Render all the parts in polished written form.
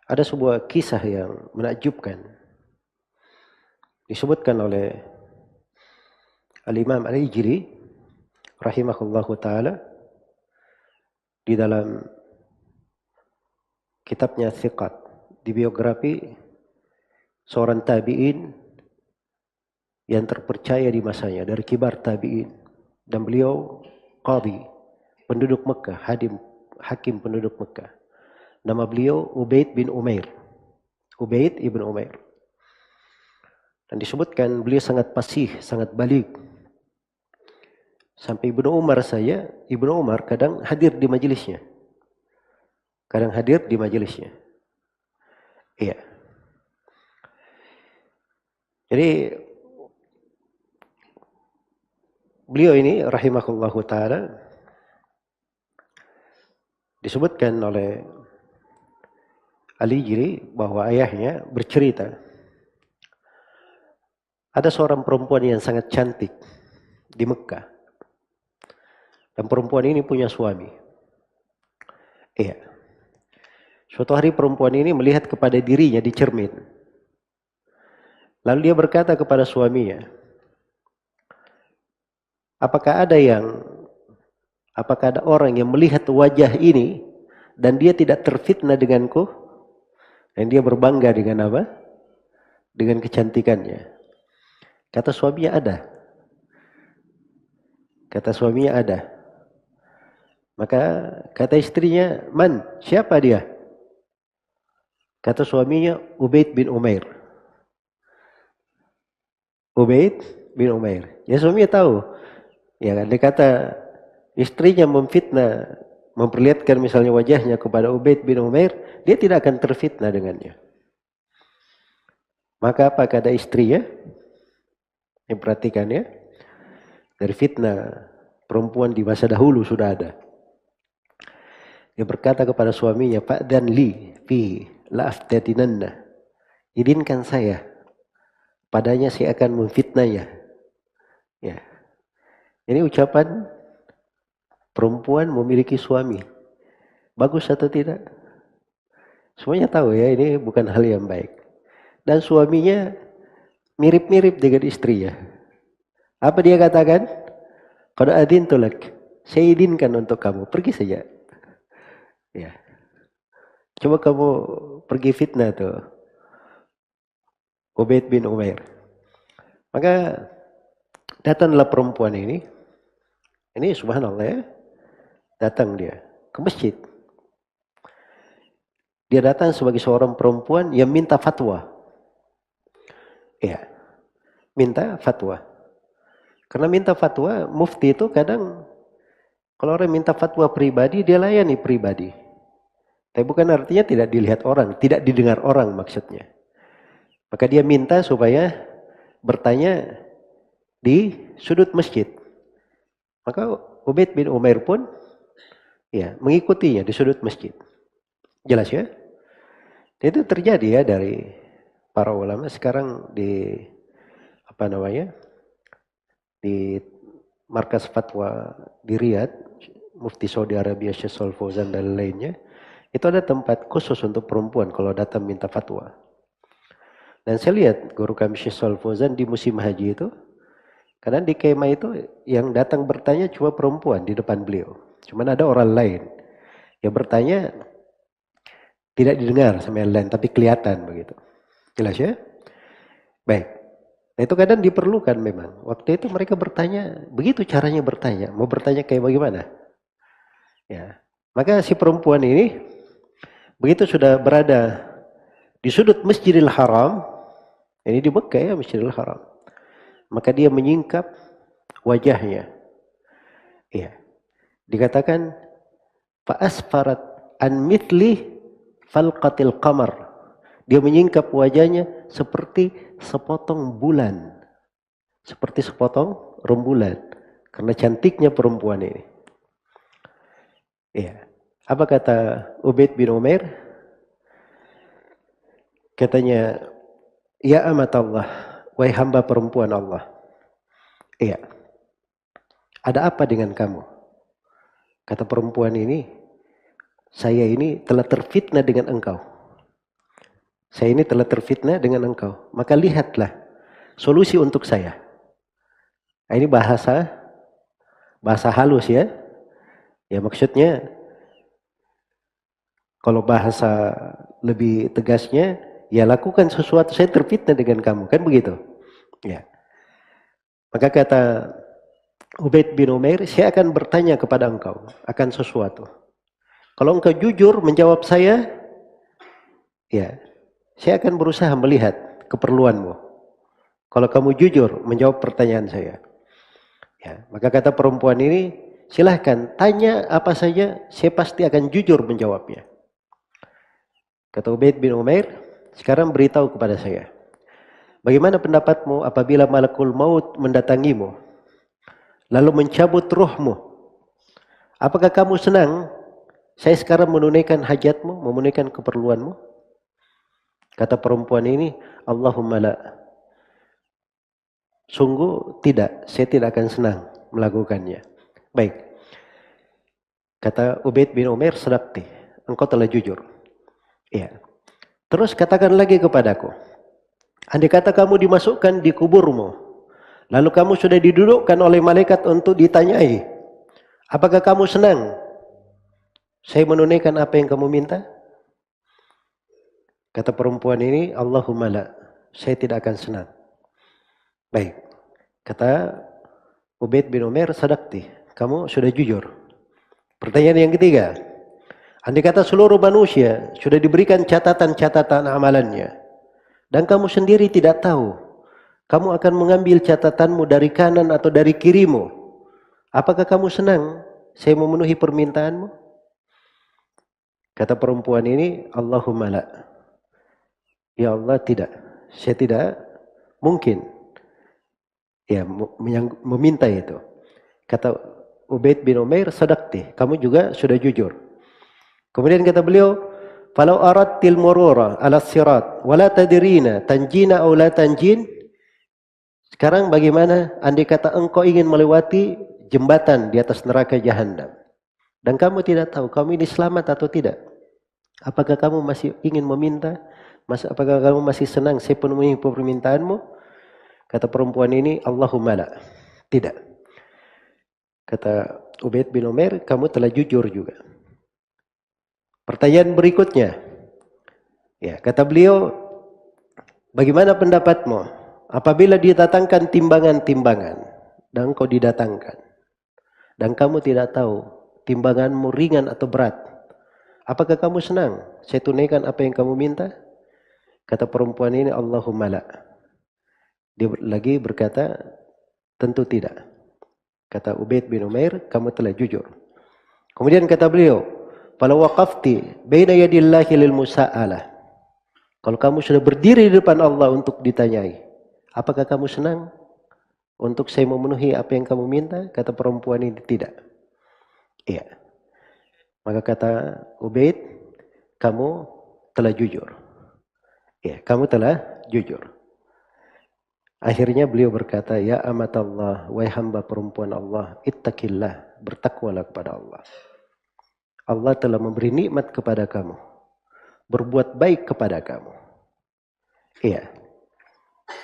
Ada sebuah kisah yang menakjubkan. Disebutkan oleh Al-Imam Al-Ijri rahimahullahu ta'ala di dalam kitabnya Thiqat, di biografi seorang tabi'in yang terpercaya di masanya dari kibar tabi'in, dan beliau qadhi, penduduk Mekah, hakim penduduk Mekah. Nama beliau Ubaid bin Umair. Ubaid ibn Umair. Dan disebutkan beliau sangat fasih, sangat balik. Sampai Ibnu Umar kadang hadir di majelisnya. Iya. Jadi beliau ini rahimahullahu ta'ala disebutkan oleh Al-Ijri bahwa ayahnya bercerita. Ada seorang perempuan yang sangat cantik di Mekah. Dan perempuan ini punya suami. Iya. Suatu hari perempuan ini melihat kepada dirinya di cermin. Lalu dia berkata kepada suaminya, apakah ada orang yang melihat wajah ini dan dia tidak terfitnah denganku? Dan dia berbangga dengan apa? Dengan kecantikannya. Kata suaminya ada. Maka kata istrinya, siapa dia? Kata suaminya, Ubaid bin Umair. Ya suaminya tahu. Ya kan, dia kata istrinya memfitnah, memperlihatkan misalnya wajahnya kepada Ubaid bin Umair, dia tidak akan terfitnah dengannya. Maka apa kata istrinya? Yang perhatikan ya, dari fitnah perempuan di masa dahulu sudah ada. Dia berkata kepada suaminya, fa'dan li fi la'aftatinanna. Izinkan saya, padanya saya akan memfitnahnya. Ya. Ini ucapan perempuan memiliki suami. Bagus atau tidak? Semuanya tahu ya, ini bukan hal yang baik. Dan suaminya mirip-mirip dengan istrinya. Apa dia katakan? Qad adintu lak. Saya izinkan untuk kamu, pergi saja. Ya. Coba kamu pergi fitnah tuh Ubaid bin Umair. Maka datanglah perempuan ini subhanallah ya, datang dia ke masjid. Dia datang sebagai seorang perempuan yang minta fatwa. Ya, minta fatwa. Karena minta fatwa, mufti itu kadang kalau orang minta fatwa pribadi, dia layani pribadi. Tapi bukan artinya tidak dilihat orang, tidak didengar orang maksudnya. Maka dia minta supaya bertanya di sudut masjid. Maka Ubaid bin Umair pun ya mengikutinya di sudut masjid. Jelas ya? Itu terjadi ya dari para ulama sekarang di di markas fatwa di Riyadh, Mufti Saudi Arabia Syekh Shalal Fauzan dan lainnya, itu ada tempat khusus untuk perempuan kalau datang minta fatwa. Dan saya lihat guru kami Syekh Shalal Fauzan di musim haji itu, karena di kemah itu yang datang bertanya cuma perempuan di depan beliau. Cuman ada orang lain yang bertanya tidak didengar sama yang lain, tapi kelihatan begitu. Jelas ya? Baik. Nah itu kadang diperlukan memang. Waktu itu mereka bertanya, begitu caranya bertanya. Mau bertanya kayak bagaimana? Ya. Maka si perempuan ini, begitu sudah berada di sudut Masjidil Haram, ini di Mekah ya Masjidil Haram. Maka dia menyingkap wajahnya. Iya. Dikatakan, fa'asfarat an mithli falqatil qamar. Dia menyingkap wajahnya seperti sepotong bulan. Seperti sepotong rembulan. Karena cantiknya perempuan ini. Iya. Apa kata Ubaid bin Umair? Katanya, ya amat Allah, wahai hamba perempuan Allah. Iya. Ada apa dengan kamu? Kata perempuan ini, saya ini telah terfitnah dengan engkau. Saya ini telah terfitnah dengan engkau. Maka lihatlah solusi untuk saya. Nah, ini bahasa halus ya. Ya maksudnya kalau bahasa lebih tegasnya, ya lakukan sesuatu, saya terfitnah dengan kamu, kan begitu. Ya. Maka kata Ubaid bin Umair, saya akan bertanya kepada engkau akan sesuatu. Kalau engkau jujur menjawab saya, ya, saya akan berusaha melihat keperluanmu. Kalau kamu jujur menjawab pertanyaan saya, ya, maka kata perempuan ini, silahkan tanya apa saja, saya pasti akan jujur menjawabnya. Kata Ubaid bin Umair, sekarang beritahu kepada saya, bagaimana pendapatmu apabila malakul maut mendatangimu, lalu mencabut ruhmu? Apakah kamu senang saya sekarang menunaikan hajatmu, menunaikan keperluanmu? Kata perempuan ini, Allahumma la. Sungguh tidak, saya tidak akan senang melakukannya. Baik. Kata Ubaid bin Umair, sadaqti, engkau telah jujur. Iya. Terus katakan lagi kepadaku, andai kata kamu dimasukkan di kuburmu, lalu kamu sudah didudukkan oleh malaikat untuk ditanyai, apakah kamu senang saya menunaikan apa yang kamu minta? Kata perempuan ini, Allahumma la, saya tidak akan senang. Baik. Kata Ubaid bin Umair, sadaqti, kamu sudah jujur. Pertanyaan yang ketiga, andai kata seluruh manusia sudah diberikan catatan-catatan amalannya, dan kamu sendiri tidak tahu, kamu akan mengambil catatanmu dari kanan atau dari kirimu, apakah kamu senang saya memenuhi permintaanmu? Kata perempuan ini, Allahumma la. Ya Allah, tidak. Saya tidak mungkin ya meminta itu. Kata Ubaid bin Umair, sadaqti, kamu juga sudah jujur. Kemudian kata beliau, falau aradtil murura ala sirat wala tadrina tanjina aw la tanjin. Sekarang bagaimana andai kata engkau ingin melewati jembatan di atas neraka jahanam dan kamu tidak tahu kamu ini selamat atau tidak? Apakah kamu masih ingin meminta? Apakah kamu masih senang saya penuhi permintaanmu? Kata perempuan ini, Allahumma la. Tidak. Kata Ubaid bin Umair, kamu telah jujur juga. Pertanyaan berikutnya. Ya, kata beliau, bagaimana pendapatmu apabila didatangkan timbangan-timbangan dan engkau didatangkan dan kamu tidak tahu timbanganmu ringan atau berat? Apakah kamu senang saya tunaikan apa yang kamu minta? Kata perempuan ini, Allahumma la. Dia lagi berkata, tentu tidak. Kata Ubaid bin Umair, kamu telah jujur. Kemudian kata beliau, "Fala waqafti baina yadillahi lil musa'alah." Kalau kamu sudah berdiri di depan Allah untuk ditanyai, apakah kamu senang untuk saya memenuhi apa yang kamu minta? Kata perempuan ini, tidak. Iya. Maka kata Ubaid, kamu telah jujur. Ya, kamu telah jujur. Akhirnya beliau berkata, ya amatallah, wahai hamba perempuan Allah, ittaqillah, bertakwalah kepada Allah. Allah telah memberi nikmat kepada kamu, berbuat baik kepada kamu. Iya.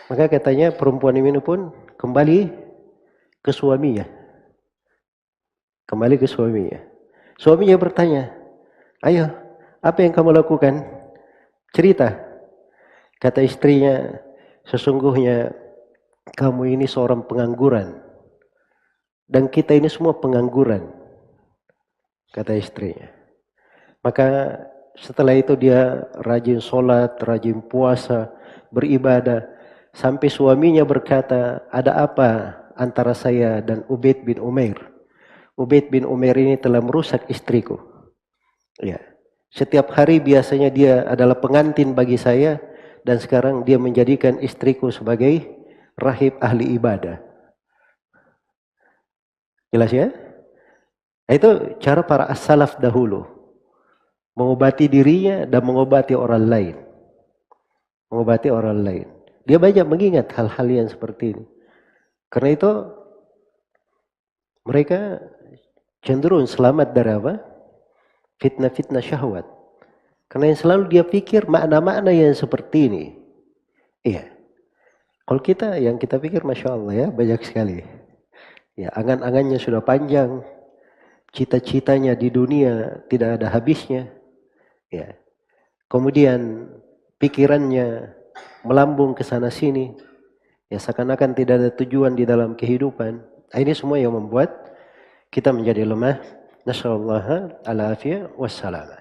Maka katanya perempuan ini pun kembali ke suaminya. Kembali ke suaminya. Suaminya bertanya, ayo, apa yang kamu lakukan? Cerita. Kata istrinya, sesungguhnya kamu ini seorang pengangguran. Dan kita ini semua pengangguran. Kata istrinya. Maka setelah itu dia rajin sholat, rajin puasa, beribadah. Sampai suaminya berkata, ada apa antara saya dan Ubaid bin Umair? Ubaid bin Umair ini telah merusak istriku. Ya. Setiap hari biasanya dia adalah pengantin bagi saya. Dan sekarang dia menjadikan istriku sebagai rahib ahli ibadah. Jelas ya? Nah, itu cara para as-salaf dahulu. Mengobati dirinya dan mengobati orang lain. Mengobati orang lain. Dia banyak mengingat hal-hal yang seperti ini. Karena itu mereka cenderung selamat dari apa? Fitnah-fitnah syahwat. Karena yang selalu dia pikir makna-makna yang seperti ini. Iya. Kalau kita, yang kita pikir Masya Allah ya, banyak sekali. Ya, angan-angannya sudah panjang. Cita-citanya di dunia tidak ada habisnya. Ya. Kemudian pikirannya melambung ke sana sini. Ya, seakan-akan tidak ada tujuan di dalam kehidupan. Ini semua yang membuat kita menjadi lemah. Nasallallahu al-afiyah wassalam.